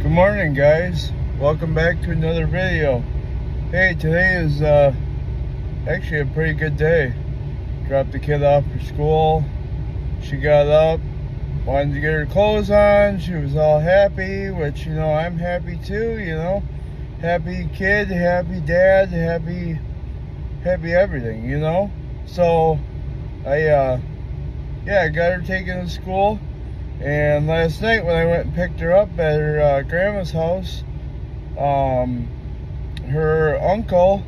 Good morning, guys. Welcome back to another video. Hey, today is actually a pretty good day. Dropped the kid off for school. She got up, wanted to get her clothes on. She was all happy, which, you know, I'm happy too, you know. Happy kid, happy dad, happy everything, you know. So I got her taken to school. And last night when I went and picked her up at her grandma's house, her uncle,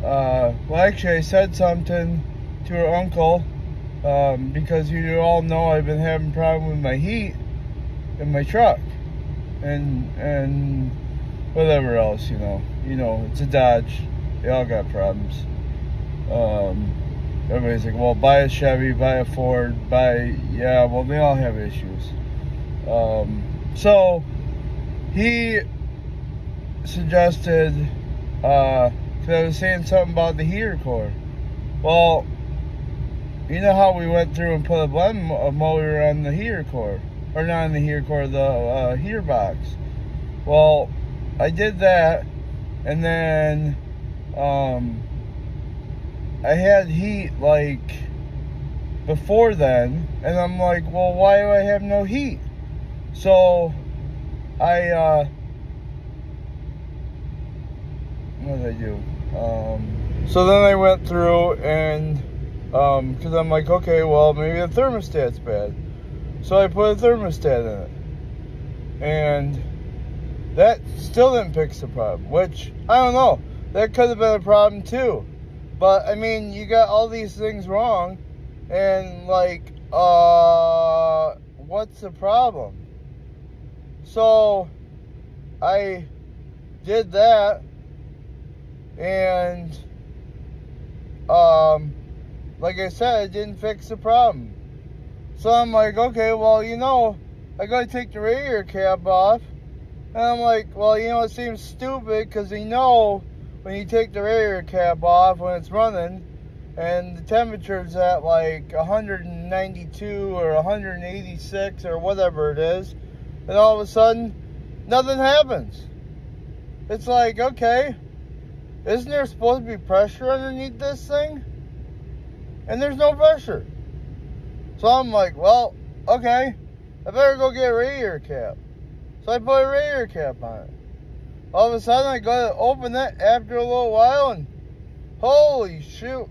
well, actually I said something to her uncle, because you all know I've been having a problem with my heat in my truck, and whatever else, you know, it's a Dodge, they all got problems. Everybody's like, well, buy a Chevy, buy a Ford, yeah, well, they all have issues. So he suggested, because I was saying something about the heater core. Well, you know how we went through and put a blend motor on the heater core, or not on the heater core, the heater box. Well, I did that, and then I had heat like before then, and I'm like, well, why do I have no heat? So what did I do? So then I went through and because I'm like, okay, well, maybe the thermostat's bad. So I put a thermostat in it, and that still didn't fix the problem, which I don't know, that could have been a problem too. But, I mean, you got all these things wrong, and, like, what's the problem? So, I did that, and, like I said, it didn't fix the problem. So, I'm like, okay, well, you know, I gotta take the radiator cap off, and I'm like, well, you know, it seems stupid, because you know, when you take the radiator cap off when it's running and the temperature's at like 192 or 186 or whatever it is, and all of a sudden nothing happens. It's like, okay, isn't there supposed to be pressure underneath this thing? And there's no pressure. So I'm like, well, okay, I better go get a radiator cap. So I put a radiator cap on it. All of a sudden, I go to open it after a little while, and holy shoot,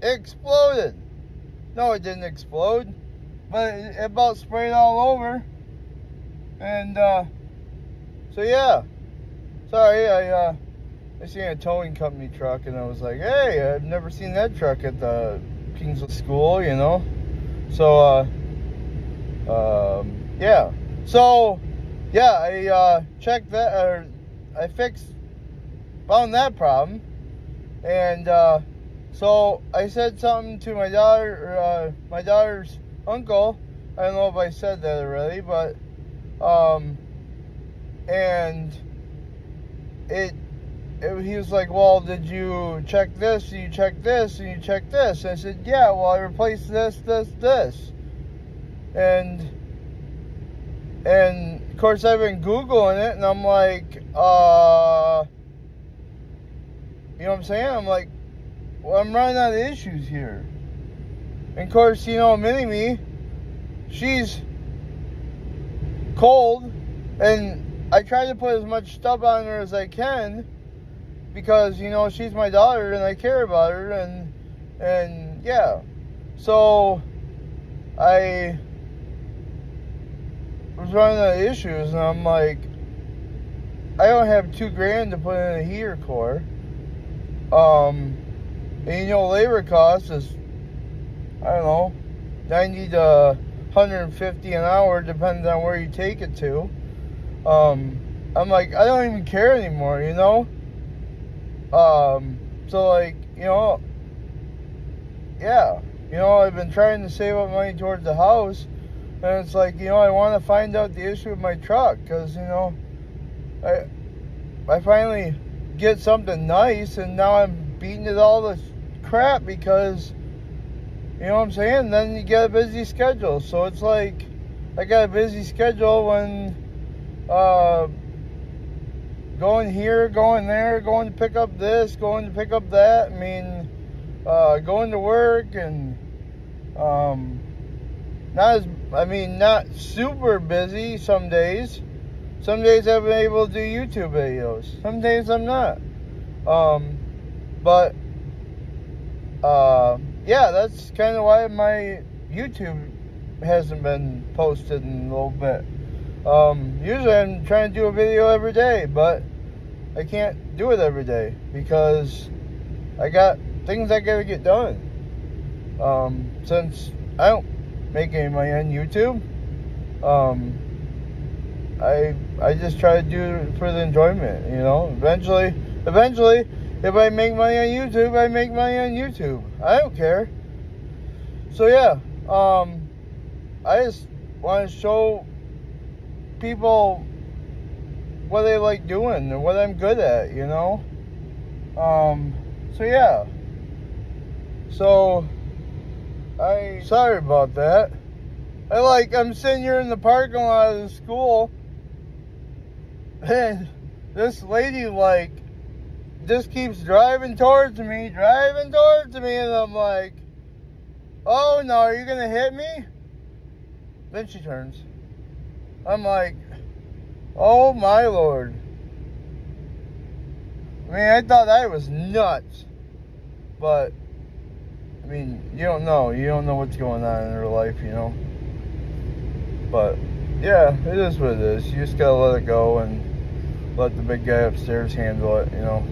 it exploded. No, it didn't explode, but it about sprayed all over. And, so yeah. Sorry, I seen a towing company truck, and I was like, hey, I've never seen that truck at the Kingswood School, you know? So, yeah. So, yeah, I checked that, or I found that problem, and so I said something to my daughter, my daughter's uncle. I don't know if I said that already, but and he was like, well, did you check this? Did you check this? And you check this? And I said, yeah. Well, I replaced this, and of course, I've been Googling it, and I'm like, you know what I'm saying? I'm like, well, I'm running out of issues here. And of course, you know, Mini-Me, she's cold, and I try to put as much stuff on her as I can, because, you know, she's my daughter, and I care about her, and yeah. So, I was running out of issues, and I'm like, I don't have $2,000 to put in a heater core. And you know, labor cost is, I don't know, 90 to 150 an hour, depending on where you take it to. I'm like, I don't even care anymore, you know? So like, you know, yeah, you know, I've been trying to save up money towards the house. And it's like, you know, I want to find out the issue with my truck, because, you know, I finally get something nice, and now I'm beating it all to crap because, you know what I'm saying? Then you get a busy schedule. So it's like, I got a busy schedule when going here, going there, going to pick up this, going to pick up that. I mean, going to work and not super busy some days. Some days I've been able to do YouTube videos. Some days I'm not. Yeah, that's kind of why my YouTube hasn't been posted in a little bit. Usually I'm trying to do a video every day, but I can't do it every day because I got things I gotta get done. Since I don't make any money on YouTube, I just try to do it for the enjoyment, you know. Eventually, if I make money on YouTube, I make money on YouTube. I don't care. So yeah, I just want to show people what they like doing and what I'm good at, you know. So yeah. So sorry about that. I'm sitting here in the parking lot of the school, and this lady just keeps driving towards me, and I'm like, oh no, are you gonna hit me? Then she turns. I'm like, oh my Lord. I mean, I thought I was nuts, but I mean, you don't know what's going on in her life, you know. But yeah, it is what it is. You just gotta let it go and let the big guy upstairs handle it, you know.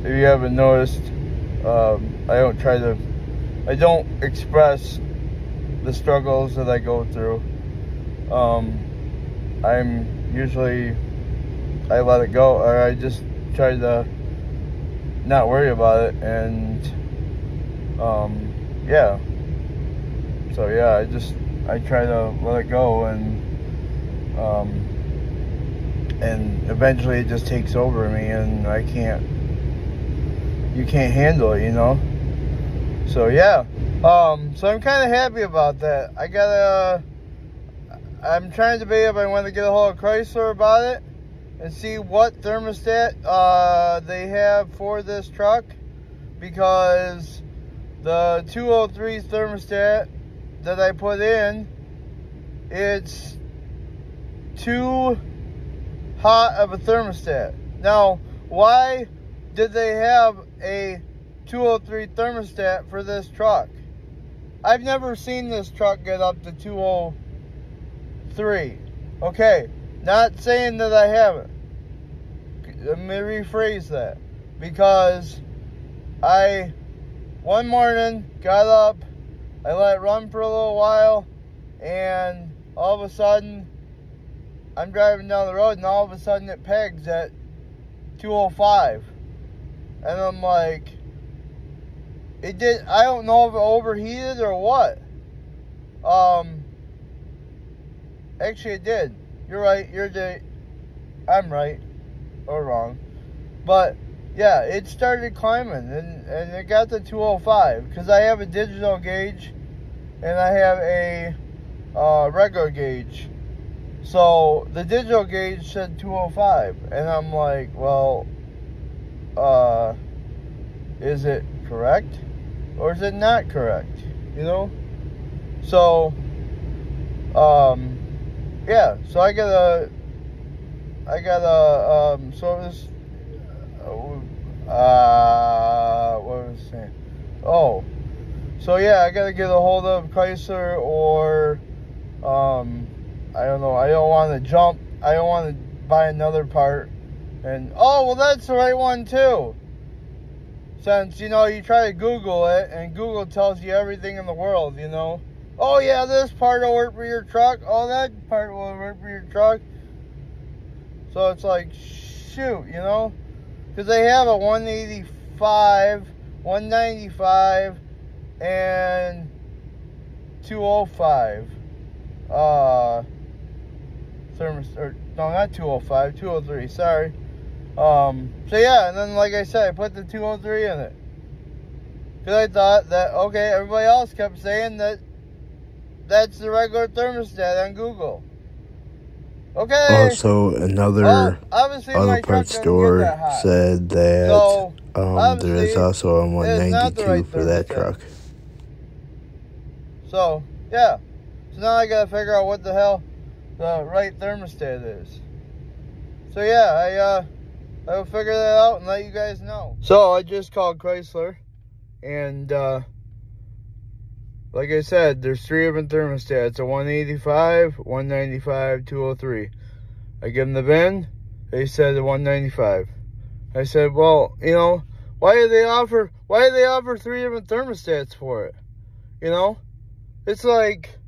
If you haven't noticed, I don't express the struggles that I go through. I let it go, or I just try to not worry about it, and yeah. So yeah, I try to let it go, and eventually it just takes over me, and you can't handle it, you know. So yeah, so I'm kind of happy about that. I'm trying to debate if I want to get a hold of Chrysler about it and see what thermostat they have for this truck, because the 203 thermostat that I put in, it's too hot of a thermostat. Now, why did they have a 203 thermostat for this truck? I've never seen this truck get up to 203. Okay, not saying that I haven't. Let me rephrase that. Because one morning, got up, I let it run for a little while, and all of a sudden, I'm driving down the road, and all of a sudden it pegs at 205. And I'm like, I don't know if it overheated or what. Actually it did. You're right, I'm right, or wrong. But, yeah, it started climbing, and it got to 205, because I have a digital gauge, and I have a regular gauge. So, the digital gauge said 205, and I'm like, well, is it correct, or is it not correct, you know? So, yeah, so I gotta, so this, what was I saying? Oh, so yeah, I gotta get a hold of Chrysler, or, I don't know, I don't want to buy another part, and, oh, well, that's the right one, too. Since, you know, you try to Google it, and Google tells you everything in the world, you know. Oh, yeah, this part will work for your truck. Oh, that part will work for your truck. So it's like, shoot, you know. Because they have a 185, 195, and 205. No, not 205, 203, sorry. So yeah, and then like I said, I put the 203 in it. Because I thought that, okay, everybody else kept saying that that's the regular thermostat on Google. Okay. Also, another obviously auto my truck parts doesn't store get that hot. said that So, there is also a it's not the 192 right for that thermostat. truck. So, yeah. So now I gotta figure out what the hell the right thermostat is. So yeah, I will figure that out and let you guys know. So I just called Chrysler, and like I said, there's 3 different thermostats: a 185, 195, 203. I give them the VIN. They said the 195. I said, well, you know, why do they offer 3 different thermostats for it? You know, it's like,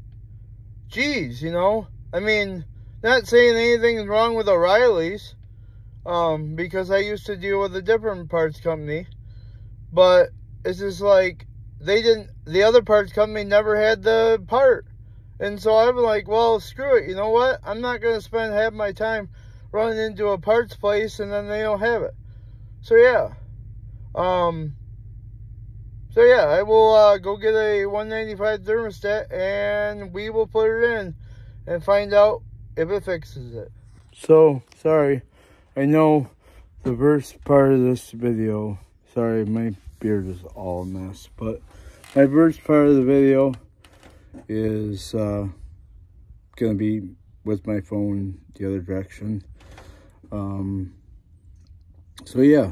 geez, you know, I mean, not saying anything is wrong with O'Reilly's, because I used to deal with a different parts company, but it's just like, the other parts company never had the part. And so I'm like, well, screw it. You know what? I'm not going to spend half my time running into a parts place and then they don't have it. So yeah. I will go get a 195 thermostat and we will put it in and find out if it fixes it. So, sorry. I know the first part of this video, sorry, my beard is all a mess, but my first part of the video is gonna be with my phone the other direction. So yeah.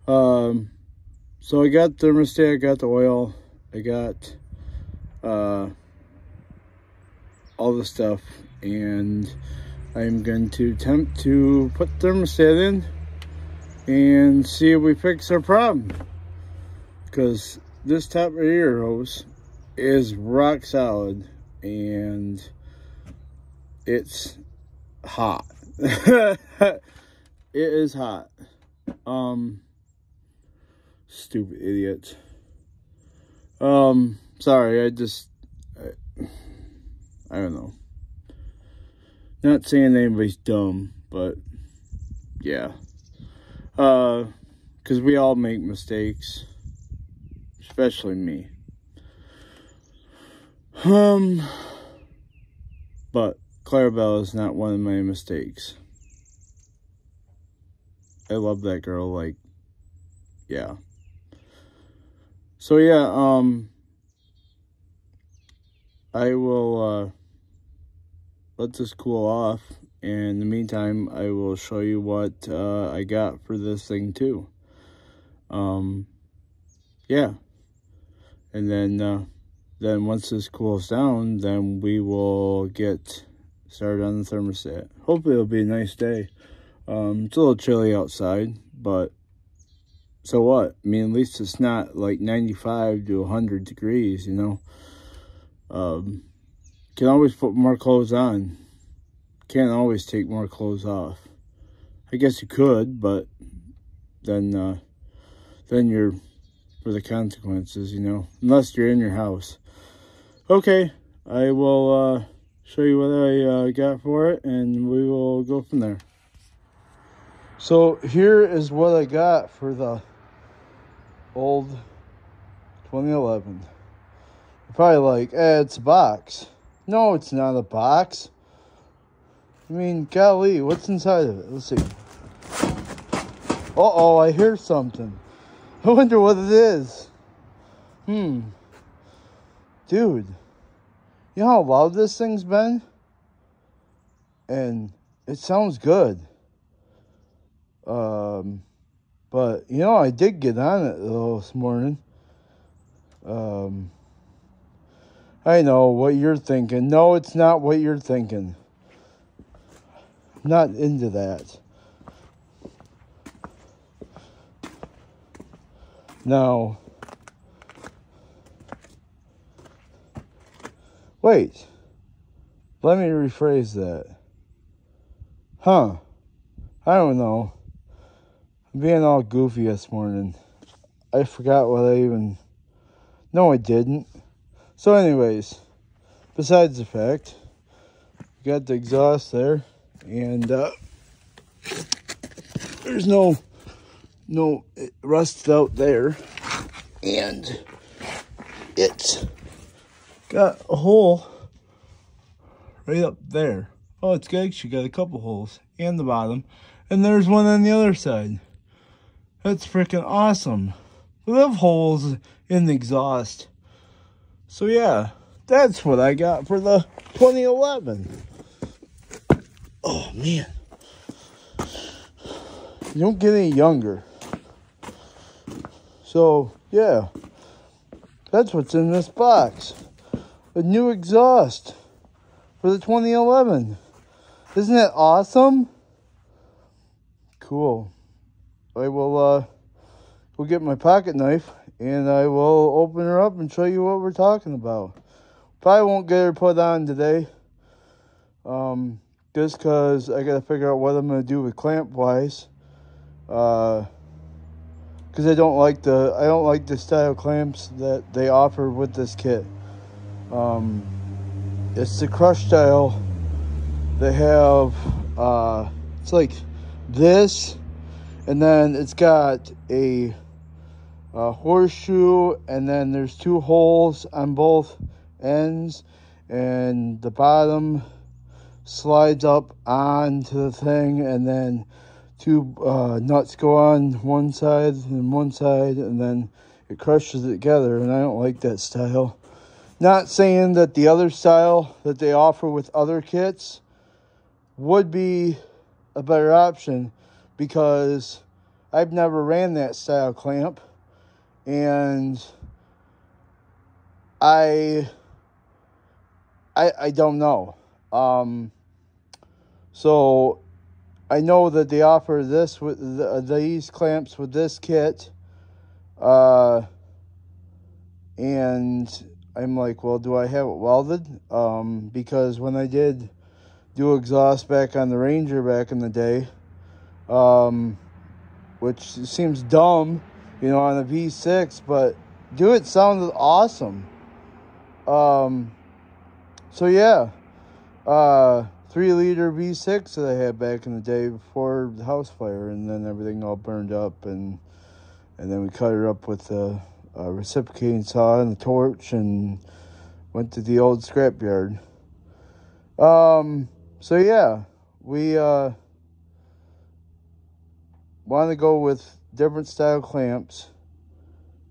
So I got the thermostat, I got the oil, I got all the stuff, and I'm going to attempt to put the thermostat in and see if we fix our problem. Because this top air hose is rock solid and it's hot. It is hot. Stupid idiot. Sorry, I don't know. Not saying anybody's dumb, but yeah. Because we all make mistakes. Especially me. But Clarabelle is not one of my mistakes. I love that girl, like, yeah. So yeah, I will let this cool off, and in the meantime I will show you what I got for this thing too. Yeah, and then once this cools down, then we will get started on the thermostat. Hopefully it'll be a nice day. It's a little chilly outside, but so what? I mean, at least it's not like 95 to 100 degrees, you know. Can always put more clothes on. Can't always take more clothes off. I guess you could, but then you're for the consequences, you know, unless you're in your house. Okay, I will show you what I got for it, and we will go from there. So here is what I got for the old 2011. You're probably like, it's a box. No, it's not a box. I mean, golly, what's inside of it? Let's see. Uh-oh, I hear something. I wonder what it is. Dude, you know how loud this thing's been? And it sounds good. But, you know, I did get on it though this morning. I know what you're thinking. No, it's not what you're thinking. I'm not into that. No. Wait. Let me rephrase that. Huh. I don't know. I'm being all goofy this morning. I forgot what I even... No, I didn't. So anyways, besides the fact, we got the exhaust there, and there's no it rusted out there, and it's got a hole right up there. Oh, it's actually got a couple holes and the bottom. And there's one on the other side. That's freaking awesome. We have holes in the exhaust. So yeah, that's what I got for the 2011. Oh man. You don't get any younger. So yeah, that's what's in this box. A new exhaust for the 2011. Isn't that awesome? Cool. I will go get my pocket knife and I will open her up and show you what we're talking about. Probably won't get her put on today. Just because I got to figure out what I'm going to do with clamp wise. Because I don't like the style clamps that they offer with this kit. It's the crush style. They have it's like this, and then it's got a horseshoe, and then there's two holes on both ends, and the bottom slides up onto the thing, and then two nuts go on one side, and then it crushes it together, and I don't like that style. Not saying that the other style that they offer with other kits would be a better option, because I've never ran that style clamp, and I don't know. So I know that they offer this with these clamps with this kit, and I'm like, well, do I have it welded? Because when I did do exhaust back on the Ranger back in the day, which seems dumb, you know, on a V6, but dude, it sounded awesome. So yeah, 3-liter V6 that I had back in the day before the house fire, and then everything all burned up, and then we cut her up with a reciprocating saw and a torch and went to the old scrapyard. So yeah, we want to go with different style clamps,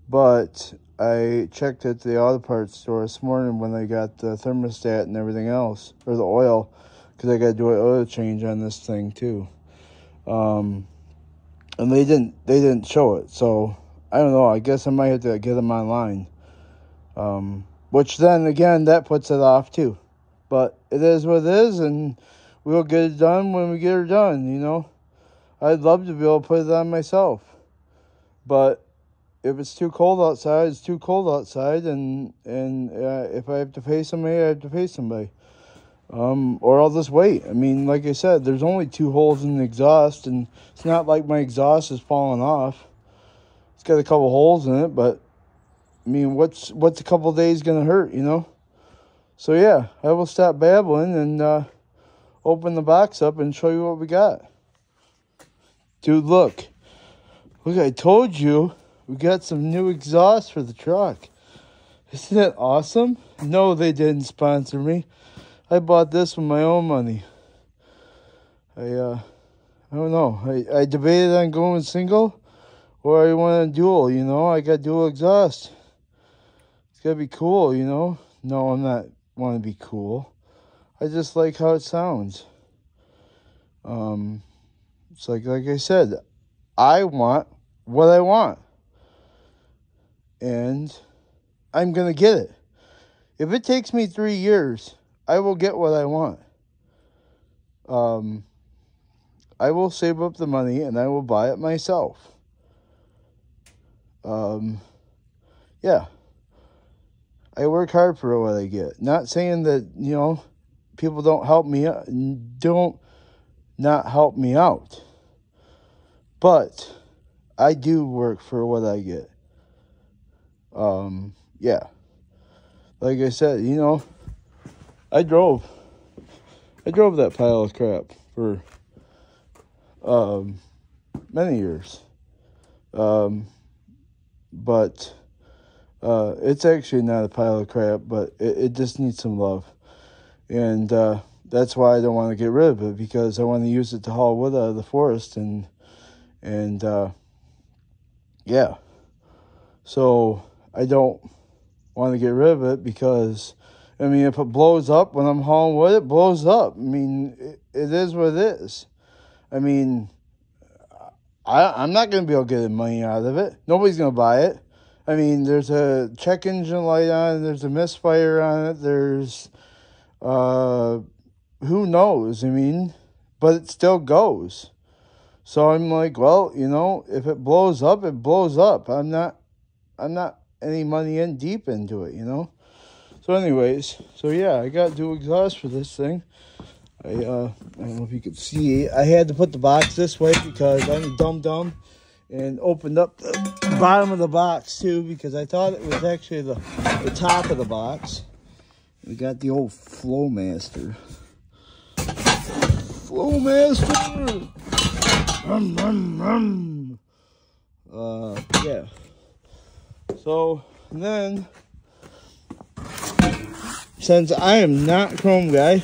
but I checked at the auto parts store this morning when I got the thermostat and everything else, or the oil, because I got to do an oil change on this thing too. And they didn't show it, so I don't know. I guess I might have to get them online. Which then again, that puts it off too. But it is what it is, and we'll get it done when we get her done, you know. I'd love to be able to put it on myself. But if it's too cold outside, it's too cold outside, and if I have to pay somebody, I have to pay somebody. Or I'll just wait. I mean, like I said, there's only 2 holes in the exhaust, and it's not like my exhaust is falling off. It's got a couple holes in it, but I mean, what's a couple days gonna hurt, you know? So yeah, I will stop babbling and open the box up and show you what we got. Dude, look, I told you we got some new exhaust for the truck. Isn't that awesome? No, they didn't sponsor me. I bought this with my own money. I don't know. I debated on going single, or I want a dual, you know. I got dual exhaust. It's gotta be cool, you know. No, I'm not want to be cool. I just like how it sounds. It's like I said, I want what I want, and I'm gonna get it. If it takes me 3 years, I will get what I want. I will save up the money and I will buy it myself. Yeah. I work hard for what I get. Not saying that, you know, people don't help me out, not help me out. But I do work for what I get. Yeah. Like I said, you know, I drove that pile of crap for many years. But it's actually not a pile of crap, but it just needs some love. And that's why I don't want to get rid of it, because I want to use it to haul wood out of the forest, and yeah. So I don't want to get rid of it because, I mean, if it blows up when I'm hauling wood, it blows up. I mean, it is what it is. I mean, I'm not going to be able to get any money out of it. Nobody's going to buy it. I mean, there's a check engine light on it. There's a misfire on it. There's, who knows? I mean, but it still goes. So I'm like, well, you know, if it blows up, it blows up. I'm not any money in deep into it, you know. So anyways, so yeah, I got dual exhaust for this thing. I don't know if you can see. I had to put the box this way because I'm a dum-dum, and opened up the bottom of the box too because I thought it was actually the top of the box. We got the old Flowmaster. Flowmaster! Rum, rum, rum. Yeah. So, and then, since I am not a Chrome guy,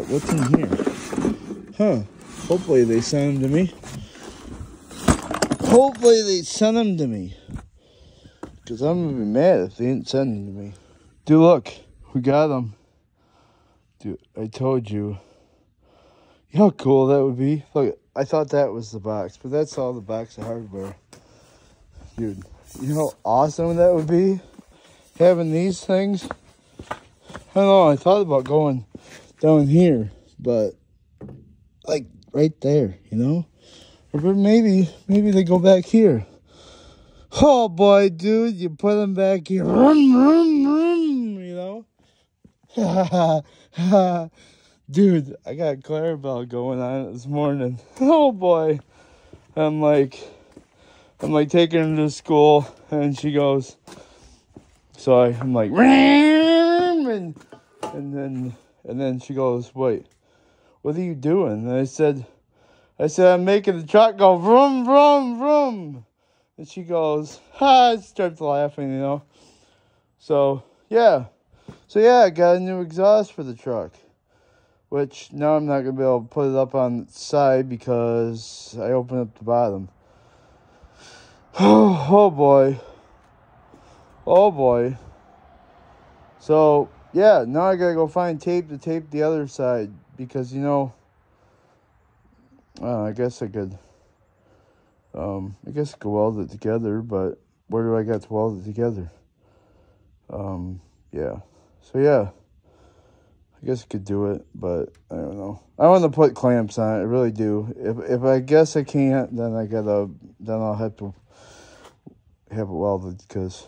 what's in here? Huh. Hopefully they sent them to me. Hopefully they sent them to me. Because I'm going to be mad if they didn't send them to me. Dude, look. We got them. Dude, I told you. You know how cool that would be? Look, I thought that was the box, but that's all the box of hardware. Dude, you know how awesome that would be? Having these things. I don't know, I thought about going down here, but like right there, you know? Or maybe they go back here. Oh boy, dude, you put them back here. Vroom, vroom, vroom, you know? Dude, I got Clarabelle going on this morning. Oh boy. I'm like taking her to school, and she goes, so I'm like, and then she goes, wait, what are you doing? And I said, I'm making the truck go vroom, vroom, vroom. And she goes, starts laughing, you know. So yeah, I got a new exhaust for the truck, which now I'm not going to be able to put it up on the side because I opened up the bottom. Oh boy. So, yeah, now I got to go find tape to tape the other side because, you know, I guess I could weld it together, but where do I got to weld it together? Yeah. So, yeah. I guess I could do it, but I don't know. I want to put clamps on it. I really do. If I guess I can't, then I'll have to have it welded because,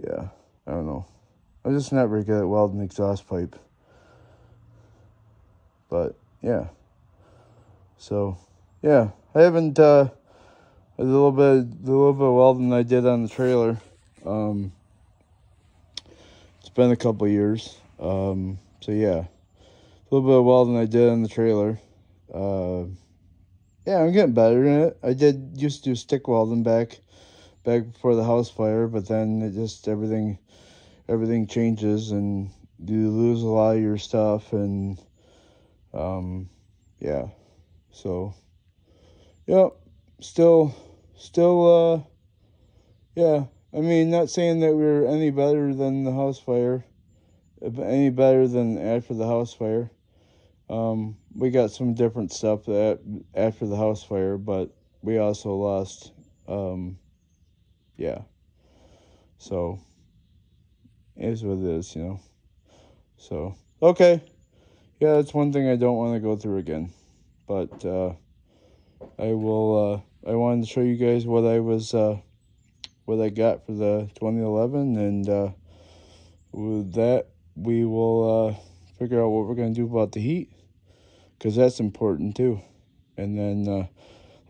yeah, I don't know. I'm just not very good at welding exhaust pipe. But yeah. So yeah, I haven't a little bit of welding I did on the trailer. It's been a couple years. So yeah, a little bit of welding I did on the trailer. Yeah, I'm getting better in it. I used to do stick welding back before the house fire, but then it just everything changes and you lose a lot of your stuff, and yeah. So yeah, still yeah. I mean, not saying that we're any better than the house fire, any better than after the house fire. We got some different stuff that after the house fire, but we also lost, yeah. So, it is what it is, you know. So, okay. Yeah, that's one thing I don't want to go through again. But, I wanted to show you guys what I got for the 2011, and, with that, we will, figure out what we're going to do about the heat, because that's important too. And then,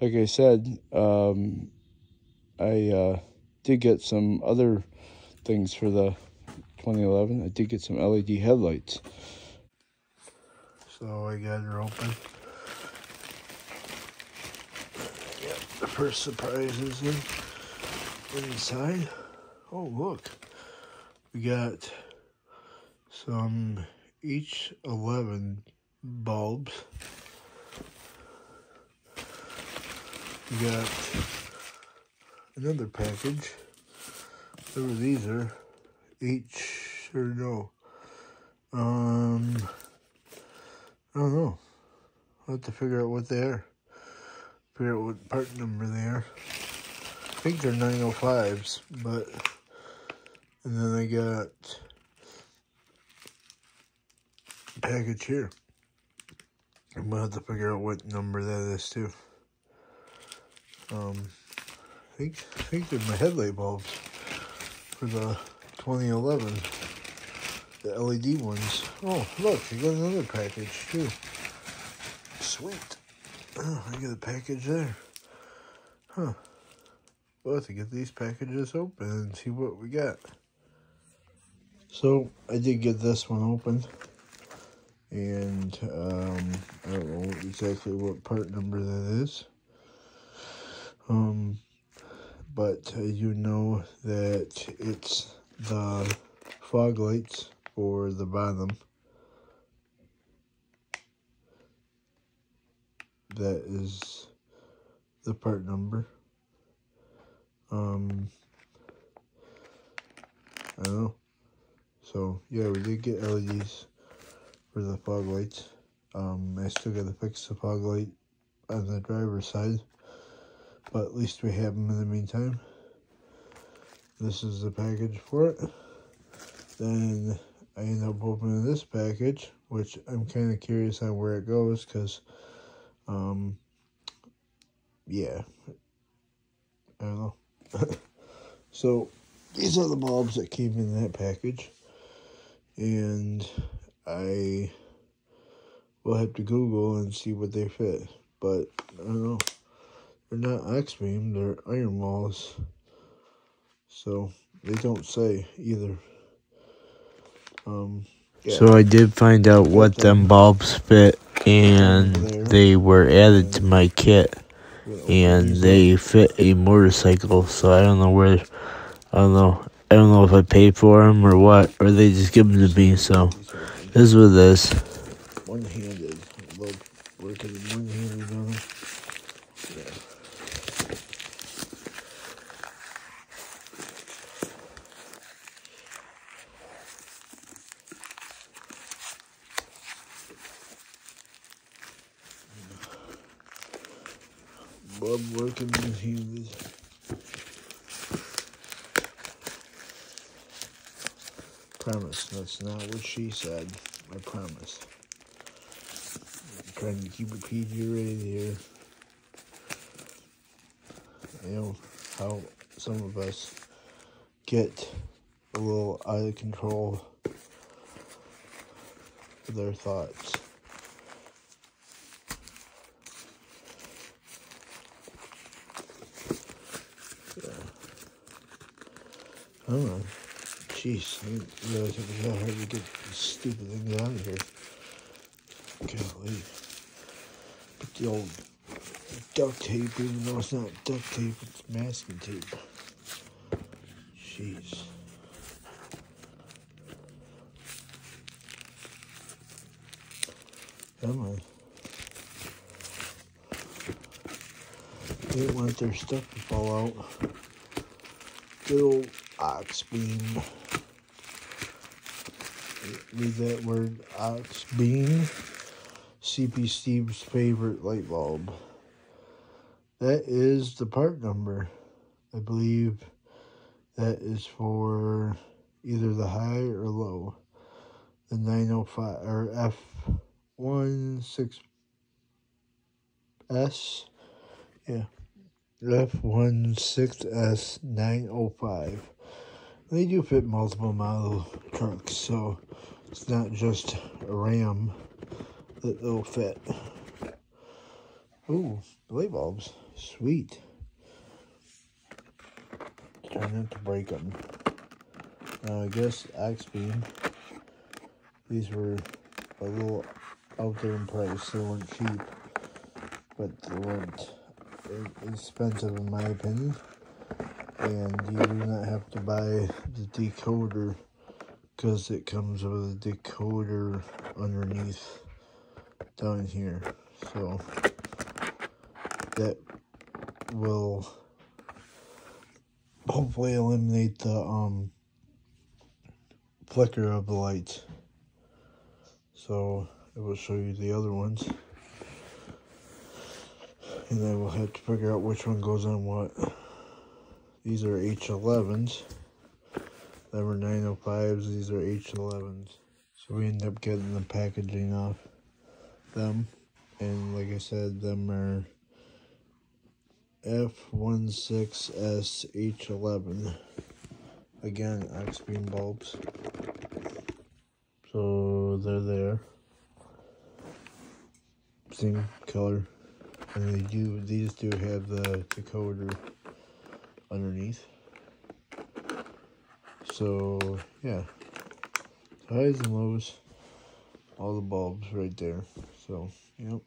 like I said, I did get some other things for the 2011. I did get some LED headlights. So I got her open. Yep, the first surprise is inside. Oh, look. We got some each 11 bulbs. We got another package. Whatever these are, each or no. I don't know. I'll have to figure out what they are. Figure out what part number they are. I think they're 905s, but and then I got a package here. I'm gonna have to figure out what number that is too. I think they're my headlight bulbs for the 2011, the LED ones. Oh, look, I got another package too. Sweet. Oh, I got a package there. Huh. We'll have to get these packages open and see what we got. So, I did get this one open. And, I don't know exactly what part number that is. But I do know that it's the fog lights for the bottom. That is the part number. I don't know. So, yeah, we did get LEDs for the fog lights. I still got to fix the fog light on the driver's side. But at least we have them in the meantime. This is the package for it. Then I end up opening this package, which I'm kind of curious on where it goes, because, yeah, I don't know. So, these are the bulbs that came in that package, and I will have to Google and see what they fit, but I don't know. They're not X-beam, they're iron walls, so they don't say either. Yeah. So I did find out what them bulbs fit, and they were added to my kit, and they fit a motorcycle. So I don't know where, I don't know if I paid for them or what, or they just give them to me. So this is what this. One-handed, I love working one-handed on them. Yeah. Love working one-handed. Promise, that's not what she said. I promise. I'm trying to keep it PG-rated here. You know how some of us get a little out of control with their thoughts. Yeah. I don't know. Jeez, I didn't realize it was that hard to get this stupid thing out of here. Golly. Put the old duct tape, even though it's not duct tape, it's masking tape. Jeez. Come on. They didn't want their stuff to fall out. Good old ox beam. Read that word, ox beam. CP Steve's favorite light bulb. That is the part number. I believe that is for either the high or low. The 905 or F16S. Yeah. F16S 905. They do fit multiple model trucks, so it's not just a Ram that they'll fit. Ooh, light bulbs. Sweet. Try not to break them. I guess X-beam. These were a little out there in price. They weren't cheap, but they weren't expensive in my opinion. And you do not have to buy the decoder because it comes with a decoder underneath down here. So that will hopefully eliminate the flicker of the lights. So I will show you the other ones, and I will have to figure out which one goes on what. These are H11s. Them are 905s. These are H11s. So we end up getting the packaging off them. And like I said, them are F16SH11. Again, X-beam bulbs. So they're there. Same color. And these do have the decoder underneath. So yeah, highs and lows, all the bulbs right there. So yep,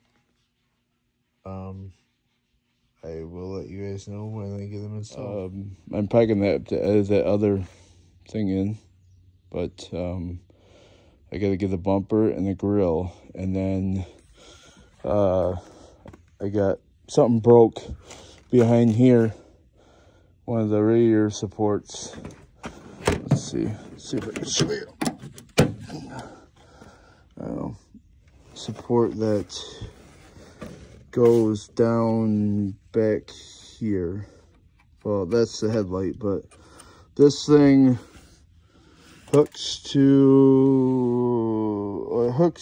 I will let you guys know when I get them installed. I'm packing that other thing in, but I gotta get the bumper and the grill, and then I got something broke behind here, one of the radiator supports. Let's see if I can show you. Support that goes down back here. Well, that's the headlight, but this thing hooks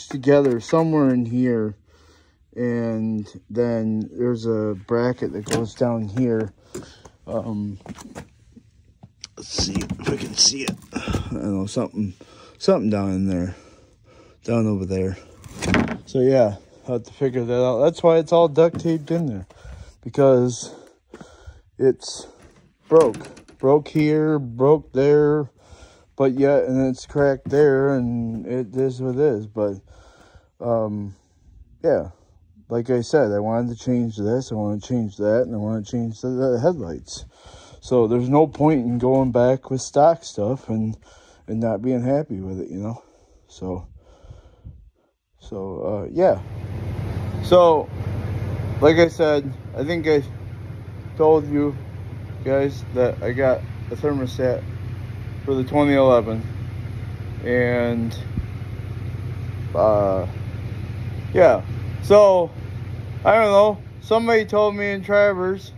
together somewhere in here, and then there's a bracket that goes down here. Let's see if I can see it. I don't know, something down in there, down over there. So yeah, I'll have to figure that out. That's why it's all duct taped in there, because it's broke here, broke there, but yet, and it's cracked there, and it is what it is. But yeah, like I said, I wanted to change this, I want to change that, and I want to change the headlights. So there's no point in going back with stock stuff and not being happy with it, you know. So yeah. So like I said, I think I told you guys that I got a thermostat for the 2011, and yeah. So I don't know. Somebody told me in Travers.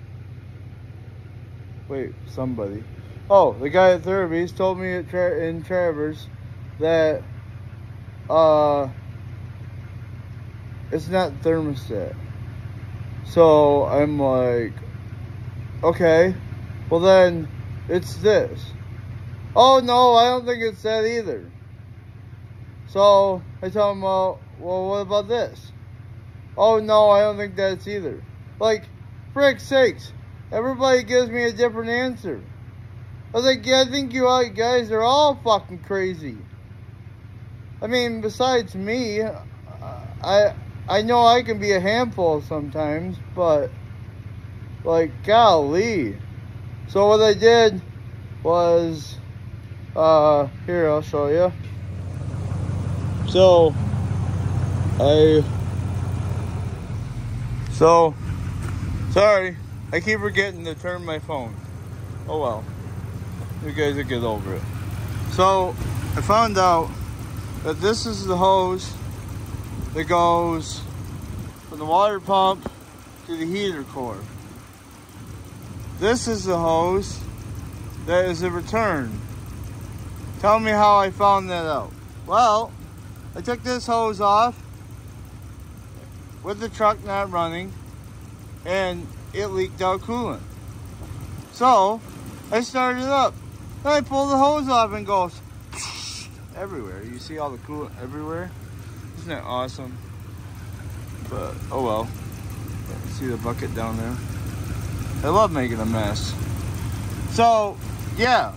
Wait, somebody. Oh, the guy at Therapies told me in Travers that it's not thermostat. So I'm like, okay, well then it's this. Oh no, I don't think it's that either. So I tell him, well, what about this? Oh no, I don't think that's either. Like, frick's sakes. Everybody gives me a different answer. I was like, yeah, I think you guys are all fucking crazy. I mean, besides me, I know I can be a handful sometimes, but, like, golly. So what I did was, here, I'll show you. So, sorry. I keep forgetting to turn my phone. Oh well. You guys will get over it. So, I found out that this is the hose that goes from the water pump to the heater core. This is the hose that is a return. Tell me how I found that out. Well, I took this hose off with the truck not running, and it leaked out coolant. So I started it up. Then I pulled the hose off and goes everywhere. You see all the coolant everywhere? Isn't that awesome? But oh well. See the bucket down there? I love making a mess. So yeah.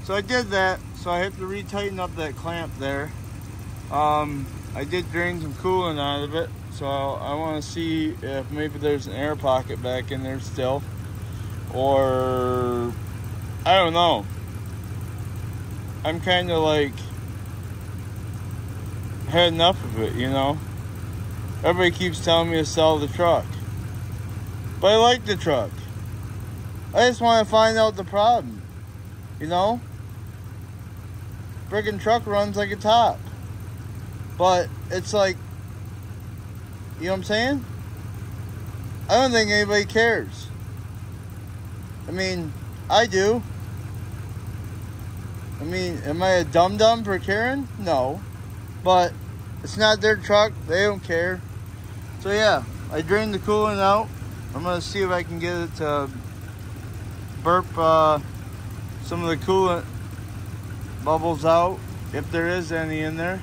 So I did that. So I have to retighten up that clamp there. I did drain some coolant out of it. So I want to see if maybe there's an air pocket back in there still, or I don't know. I'm kind of like had enough of it, you know. Everybody keeps telling me to sell the truck. But I like the truck. I just want to find out the problem, you know. Friggin' truck runs like a top. But it's like, you know what I'm saying? I don't think anybody cares. I mean, I do. I mean, am I a dum-dum for caring? No. But it's not their truck. They don't care. So yeah, I drained the coolant out. I'm going to see if I can get it to burp some of the coolant bubbles out, if there is any in there.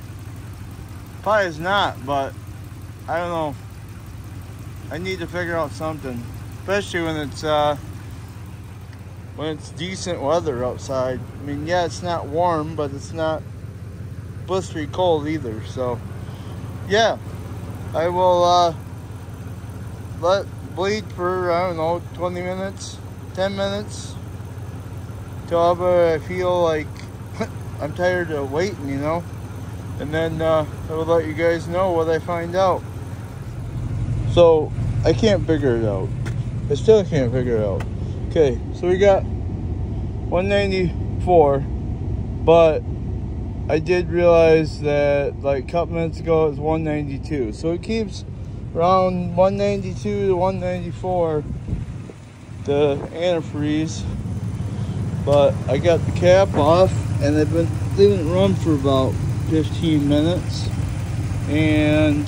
Probably is not, but I don't know. I need to figure out something, especially when it's decent weather outside. I mean, yeah, it's not warm, but it's not blistery cold either. So yeah, I will let bleed for, I don't know, 20 minutes, 10 minutes, till I feel like I'm tired of waiting, you know. And then I will let you guys know what I find out. So I can't figure it out. I still can't figure it out. Okay, so we got 194, but I did realize that like a couple minutes ago it was 192. So it keeps around 192 to 194, the antifreeze. But I got the cap off and they didn't run for about 15 minutes. And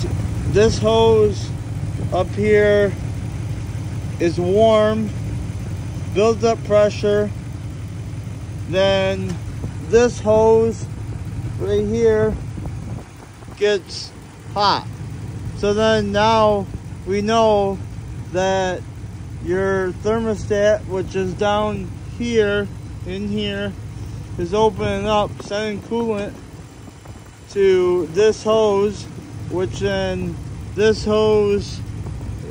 this hose up here is warm, builds up pressure. Then this hose right here gets hot. So then now we know that your thermostat, which is down here, in here, is opening up, sending coolant to this hose, which then this hose,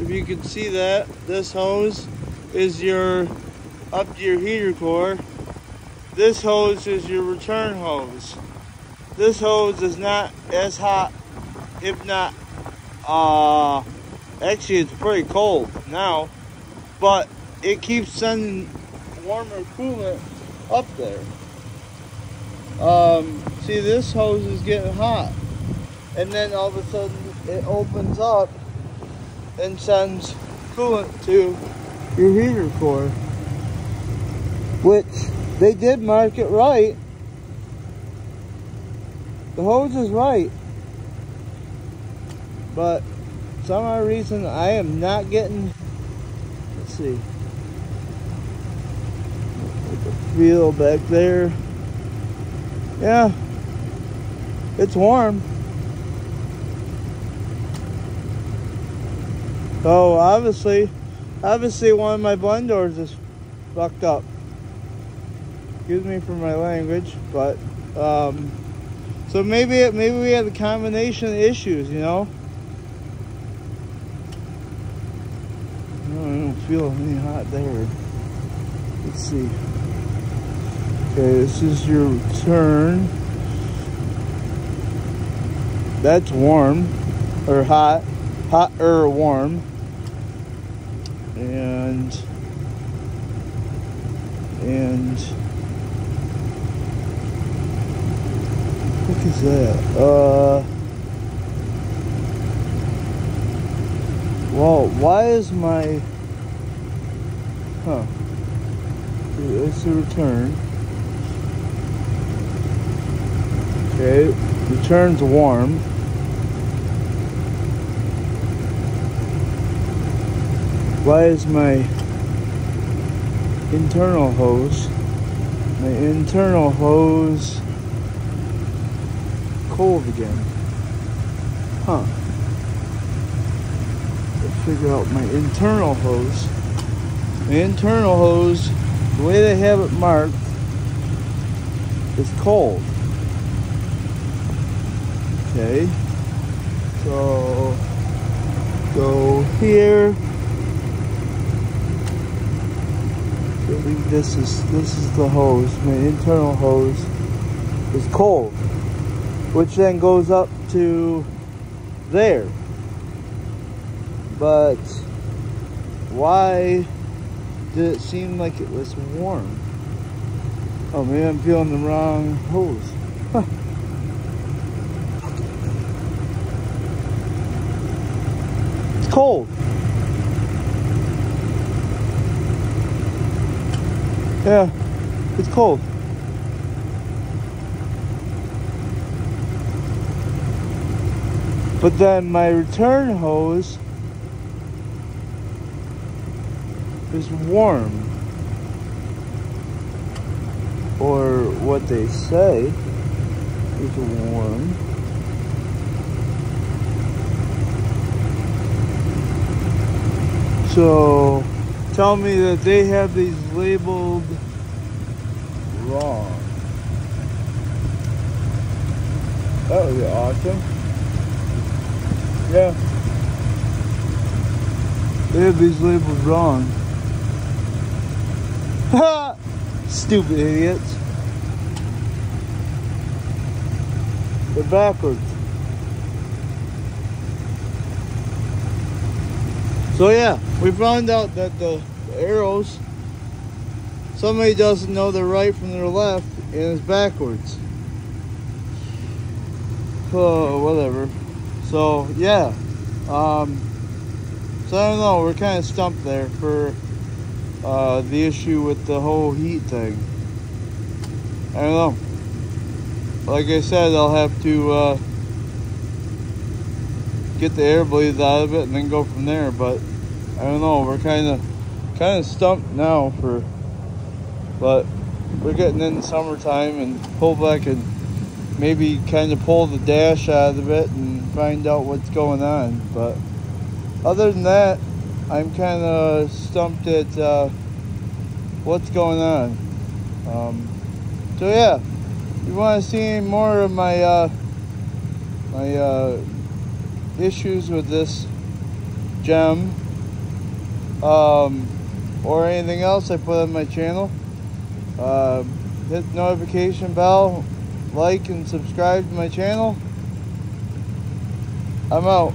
if you can see that, this hose is your up to your heater core. This hose is your return hose. This hose is not as hot, if not, actually it's pretty cold now, but it keeps sending warmer coolant up there. See, this hose is getting hot, and then all of a sudden it opens up and sends coolant to your heater core, which they did mark it right. The hose is right, but for some odd reason I am not getting, let's see, feel back there. Yeah, it's warm. So obviously one of my blend doors is fucked up. Excuse me for my language, but so maybe we had a combination of issues, you know. No, I don't feel any hot there. Let's see. Okay, this is your return. That's warm, or hot, hot or warm, and what is that? Well, why is my, it's the return. Okay, return's warm. Why is my internal hose cold again? Huh. Let's figure out my internal hose. My internal hose, the way they have it marked, is cold. Okay, so go here. I think this is the hose. My internal hose is cold, which then goes up to there. But why did it seem like it was warm? Oh, maybe I'm feeling the wrong hose. Huh. It's cold. Yeah, it's cold. But then my return hose is warm. Or what they say is warm. So tell me that they have these labeled wrong. That would be awesome. Yeah. They have these labeled wrong. Ha! Stupid idiots. They're backwards. So yeah, we found out that the arrows, somebody doesn't know their right from their left and it's backwards. Oh, whatever. So yeah, so I don't know, we're kind of stumped there for the issue with the whole heat thing. I don't know. Like I said, I'll have to get the air blades out of it and then go from there. But I don't know. We're kind of stumped now but we're getting in summertime, and hopefully I can maybe kind of pull the dash out of it and find out what's going on. But other than that, I'm kind of stumped at what's going on. So yeah, if you want to see any more of my issues with this gem or anything else I put on my channel, hit the notification bell, like and subscribe to my channel. I'm out.